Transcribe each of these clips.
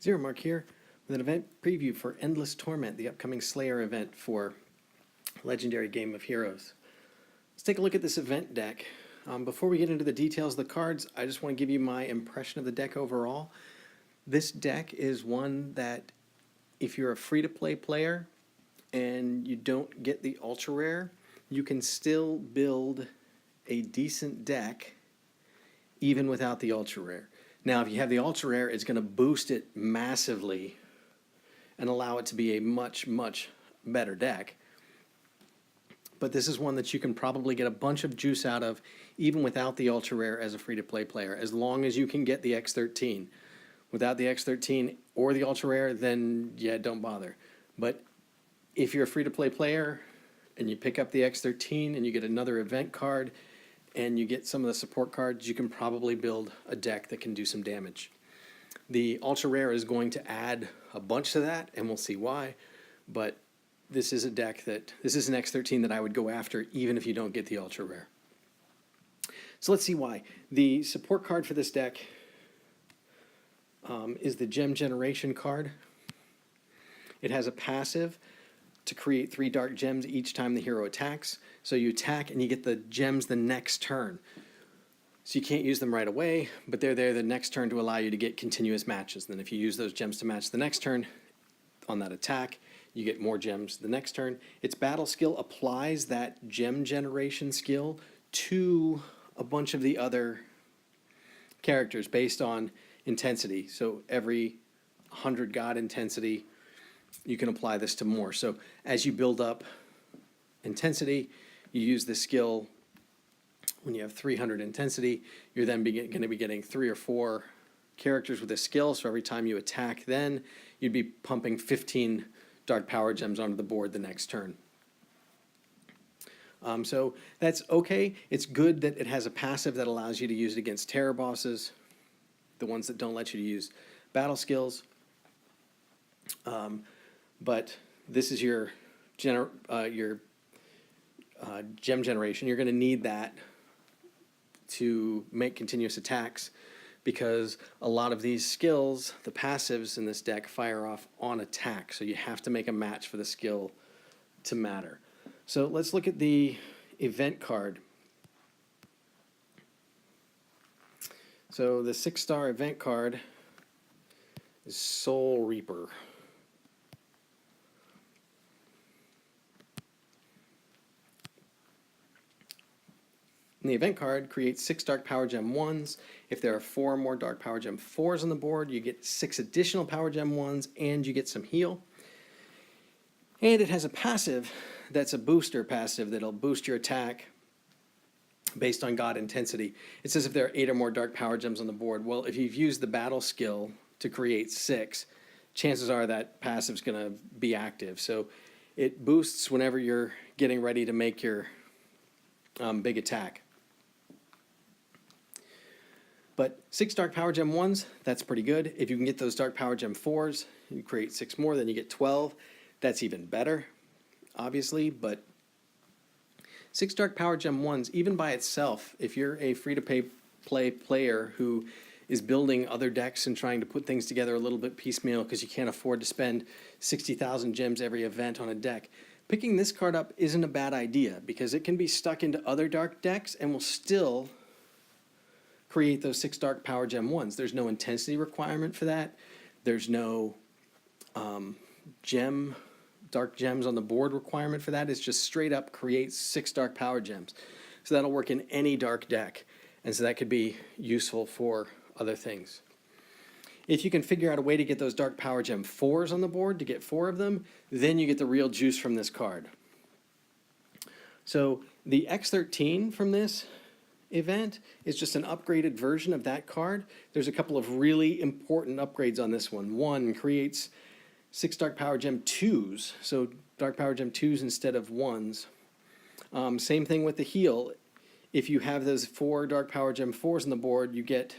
Zero Mark here with an event preview for Endless Torment, the upcoming Slayer event for Legendary Game of Heroes. Let's take a look at this event deck. Before we get into the details of the cards, I just want to give you my impression of the deck overall. This deck is one that if you're a free-to-play player and you don't get the ultra rare, you can still build a decent deck even without the ultra rare. Now, if you have the ultra rare, it's going to boost it massively and allow it to be a much, much better deck. But this is one that you can probably get a bunch of juice out of even without the ultra rare as a free-to-play player, as long as you can get the X13. Without the X13 or the ultra rare, then yeah, don't bother. But if you're a free-to-play player and you pick up the X13 and you get another event card and you get some of the support cards, you can probably build a deck that can do some damage. The ultra rare is going to add a bunch to that, and we'll see why, but this is a deck this is an X13 that I would go after even if you don't get the ultra rare. So let's see why. The support card for this deck is the Gem Generation card. It has a passive to create 3 dark gems each time the hero attacks. So you attack and you get the gems the next turn. So you can't use them right away, but they're there the next turn to allow you to get continuous matches. Then if you use those gems to match the next turn on that attack, you get more gems the next turn. Its battle skill applies that gem generation skill to a bunch of the other characters based on intensity. So every 100 god intensity, you can apply this to more. So as you build up intensity, you use this skill. When you have 300 intensity, you're then going to be getting 3 or 4 characters with this skill. So every time you attack, then you'd be pumping 15 dark power gems onto the board the next turn. So that's okay. It's good that it has a passive that allows you to use it against terror bosses, the ones that don't let you use battle skills. But this is your gem generation. You're going to need that to make continuous attacks because a lot of these skills, the passives in this deck, fire off on attack. So you have to make a match for the skill to matter. So let's look at the event card. So the 6-star event card is Soul Reaper. And the event card creates 6 Dark Power Gem 1s. If there are 4 more Dark Power Gem 4s on the board, you get 6 additional Power Gem 1s, and you get some heal. And it has a passive that's a booster passive that'll boost your attack based on god intensity. It says if there are 8 or more Dark Power Gems on the board. Well, if you've used the battle skill to create 6, chances are that passive's going to be active. So it boosts whenever you're getting ready to make your big attack. But 6 Dark Power Gem 1s, that's pretty good. If you can get those Dark Power Gem 4s, you create 6 more, then you get 12. That's even better, obviously, but 6 Dark Power Gem 1s, even by itself, if you're a free-to-play player who is building other decks and trying to put things together a little bit piecemeal because you can't afford to spend 60,000 gems every event on a deck, picking this card up isn't a bad idea because it can be stuck into other dark decks and will still create those 6 Dark Power Gem 1s. There's no intensity requirement for that. There's no dark gems on the board requirement for that. It's just straight up creates 6 Dark Power Gems. So that'll work in any dark deck. And so that could be useful for other things. If you can figure out a way to get those Dark Power Gem 4s on the board, to get 4 of them, then you get the real juice from this card. So the X13 from this event is just an upgraded version of that card. There's a couple of really important upgrades on this one. One creates 6 Dark Power Gem 2s, so Dark Power Gem 2s instead of 1s. Same thing with the heal. If you have those 4 Dark Power Gem 4s on the board, you get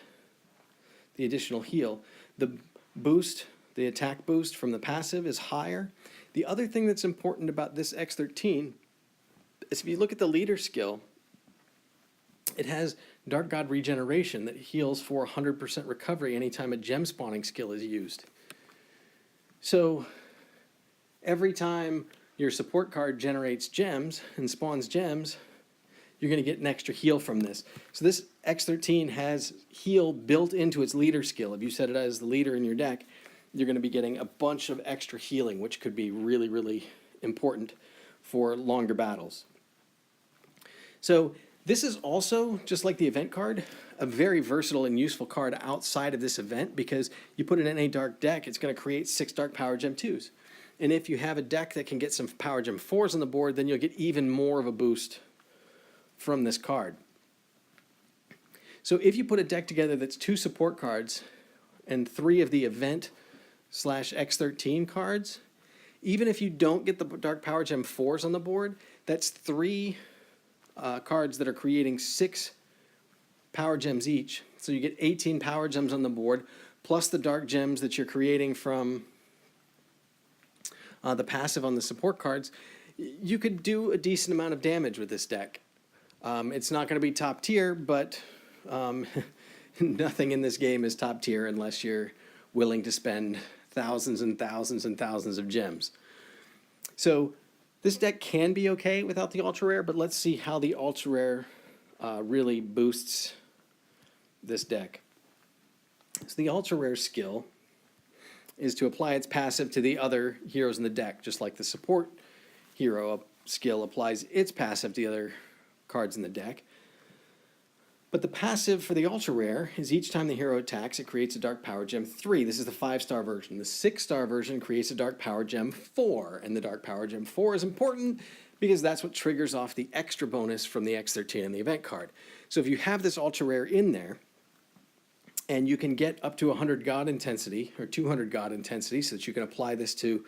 the additional heal. The boost, the attack boost from the passive is higher. The other thing that's important about this X13 is if you look at the leader skill, it has Dark God Regeneration that heals for 100% recovery anytime a gem spawning skill is used. So every time your support card generates gems and spawns gems, you're going to get an extra heal from this. So this X13 has heal built into its leader skill. If you set it as the leader in your deck, you're going to be getting a bunch of extra healing, which could be really, really important for longer battles. So this is also, just like the event card, a very versatile and useful card outside of this event, because you put it in a dark deck, it's going to create 6 dark power gem 2s. And if you have a deck that can get some power gem 4s on the board, then you'll get even more of a boost from this card. So if you put a deck together that's 2 support cards and 3 of the event / X13 cards, even if you don't get the dark power gem 4s on the board, that's 3 cards that are creating 6 power gems each. So you get 18 power gems on the board, plus the dark gems that you're creating from the passive on the support cards. You could do a decent amount of damage with this deck. It's not going to be top tier, but nothing in this game is top tier unless you're willing to spend thousands and thousands and thousands of gems. So this deck can be okay without the ultra rare, but let's see how the ultra rare really boosts this deck. So the ultra rare skill is to apply its passive to the other heroes in the deck, just like the support hero skill applies its passive to the other cards in the deck. But the passive for the ultra rare is each time the hero attacks, it creates a dark power gem 3. This is the 5-star version. The 6-star version creates a dark power gem 4, and the dark power gem 4 is important because that's what triggers off the extra bonus from the X13 and the event card. So if you have this ultra rare in there, and you can get up to 100 God intensity or 200 God intensity, so that you can apply this to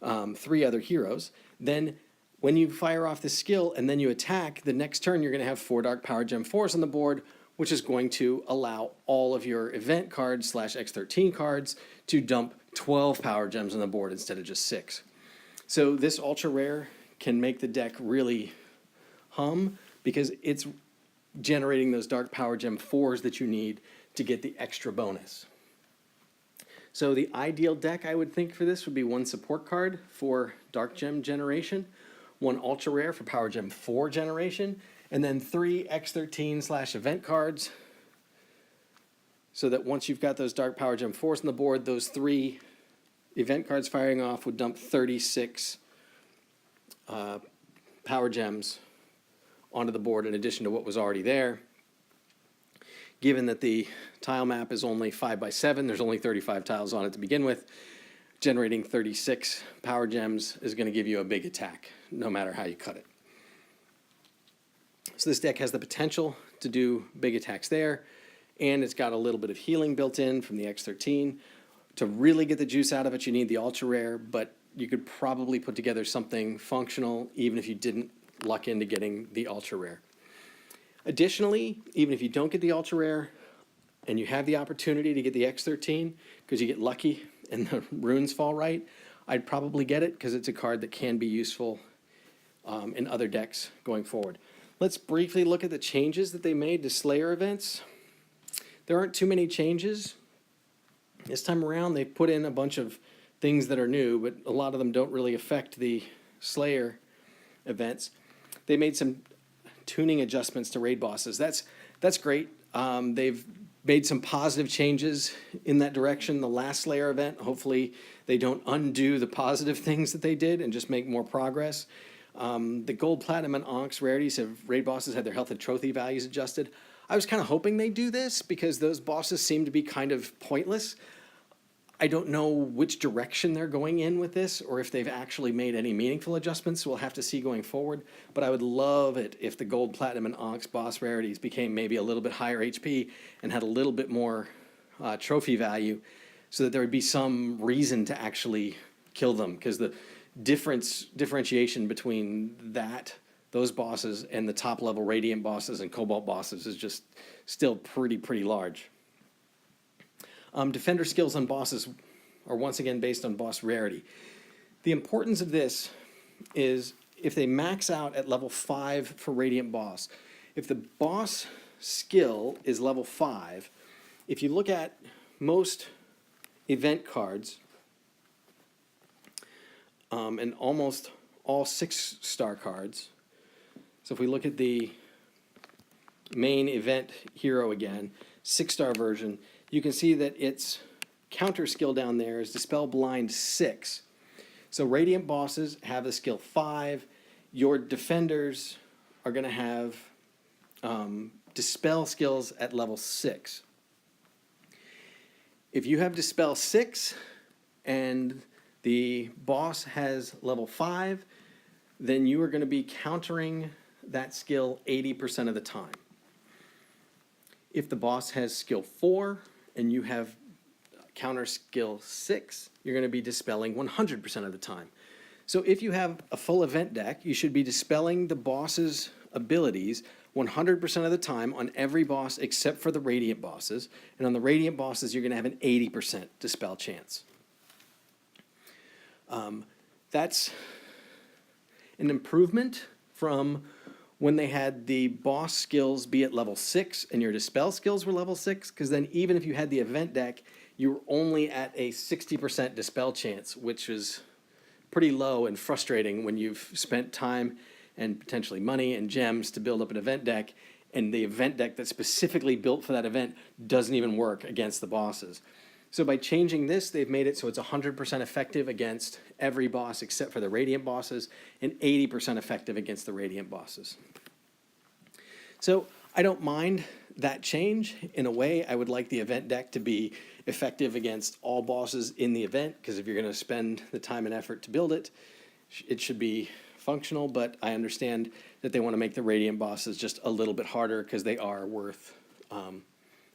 3 other heroes, then when you fire off the skill and then you attack, the next turn you're going to have 4 dark power gem 4s on the board, which is going to allow all of your event cards / X13 cards to dump 12 power gems on the board instead of just 6. So this ultra rare can make the deck really hum because it's generating those dark power gem 4s that you need to get the extra bonus. So the ideal deck I would think for this would be 1 support card for dark gem generation, 1 ultra rare for power gem 4 generation, and then 3 X13 / event cards, so that once you've got those dark power gem 4s on the board, those 3 event cards firing off would dump 36 power gems onto the board in addition to what was already there. Given that the tile map is only 5x7, there's only 35 tiles on it to begin with, generating 36 power gems is going to give you a big attack, no matter how you cut it. So this deck has the potential to do big attacks there, and it's got a little bit of healing built in from the X13. To really get the juice out of it, you need the ultra rare, but you could probably put together something functional even if you didn't luck into getting the ultra rare. Additionally, even if you don't get the ultra rare and you have the opportunity to get the X13 because you get lucky and the runes fall right, I'd probably get it because it's a card that can be useful in other decks going forward. Let's briefly look at the changes that they made to Slayer events. There aren't too many changes. This time around, they put in a bunch of things that are new, but a lot of them don't really affect the Slayer events. They made some tuning adjustments to raid bosses. That's great. They've made some positive changes in that direction. The last Slayer event, hopefully they don't undo the positive things that they did and just make more progress. The gold, platinum, and onyx rarities have raid bosses had their health and trophy values adjusted. I was kind of hoping they'd do this because those bosses seem to be kind of pointless. I don't know which direction they're going in with this or if they've actually made any meaningful adjustments, so we'll have to see going forward. But I would love it if the gold, platinum, and onyx boss rarities became maybe a little bit higher HP and had a little bit more trophy value so that there would be some reason to actually kill them, because the differentiation between those bosses and the top level radiant bosses and cobalt bosses is just still pretty large. Defender skills on bosses are once again based on boss rarity. The importance of this is if they max out at level 5 for Radiant Boss, if the boss skill is level 5, if you look at most event cards, and almost all 6-star cards. So if we look at the main event hero again, 6-star version, you can see that its counter skill down there is Dispel Blind 6. So Radiant bosses have a skill 5. Your defenders are going to have Dispel skills at level 6. If you have Dispel 6 and the boss has level 5, then you are going to be countering that skill 80% of the time. If the boss has skill 4 and you have counter skill 6, you're going to be dispelling 100% of the time. So if you have a full event deck, you should be dispelling the boss's abilities 100% of the time on every boss except for the Radiant bosses. And on the Radiant bosses, you're going to have an 80% dispel chance. That's an improvement from when they had the boss skills be at level 6 and your dispel skills were level 6, because then even if you had the event deck, you were only at a 60% dispel chance, which is pretty low and frustrating when you've spent time and potentially money and gems to build up an event deck, and the event deck that's specifically built for that event doesn't even work against the bosses. So by changing this, they've made it so it's 100% effective against every boss except for the Radiant bosses, and 80% effective against the Radiant bosses. So I don't mind that change. In a way, I would like the event deck to be effective against all bosses in the event, because if you're going to spend the time and effort to build it, it should be functional, but I understand that they want to make the Radiant bosses just a little bit harder because they are worth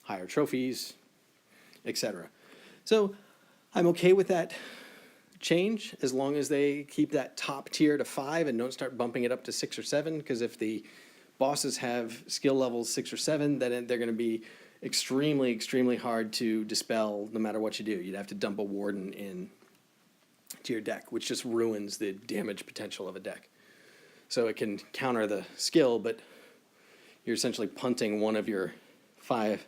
higher trophies, etc. So I'm okay with that change as long as they keep that top tier to 5 and don't start bumping it up to 6 or 7, because if the bosses have skill levels 6 or 7, then they're going to be extremely, extremely hard to dispel no matter what you do. You'd have to dump a Warden in to your deck, which just ruins the damage potential of a deck. So it can counter the skill, but you're essentially punting one of your 5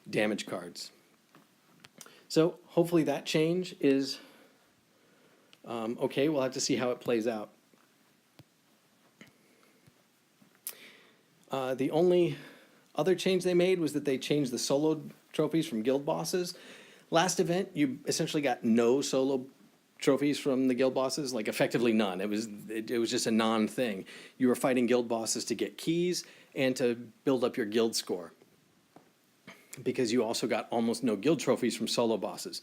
damage cards. So hopefully that change is okay. We'll have to see how it plays out. The only other change they made was that they changed the solo trophies from guild bosses. Last event, you essentially got no solo trophies from the guild bosses, like effectively none. It was just a non-thing. You were fighting guild bosses to get keys and to build up your guild score, because you also got almost no guild trophies from solo bosses.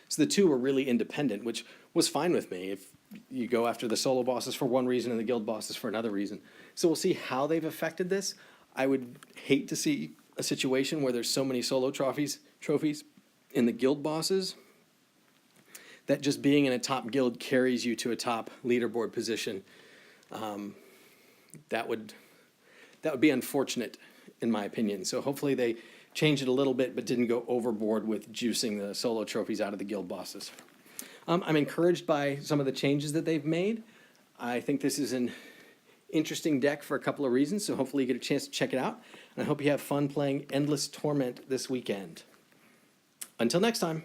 So the two were really independent, which was fine with me if you go after the solo bosses for one reason and the guild bosses for another reason. So we'll see how they've affected this. I would hate to see a situation where there's so many solo trophies in the guild bosses that just being in a top guild carries you to a top leaderboard position. That would be unfortunate, in my opinion. So hopefully they changed it a little bit, but didn't go overboard with juicing the solo trophies out of the guild bosses. I'm encouraged by some of the changes that they've made. I think this is an interesting deck for a couple of reasons, so hopefully you get a chance to check it out. And I hope you have fun playing Endless Torment this weekend. Until next time.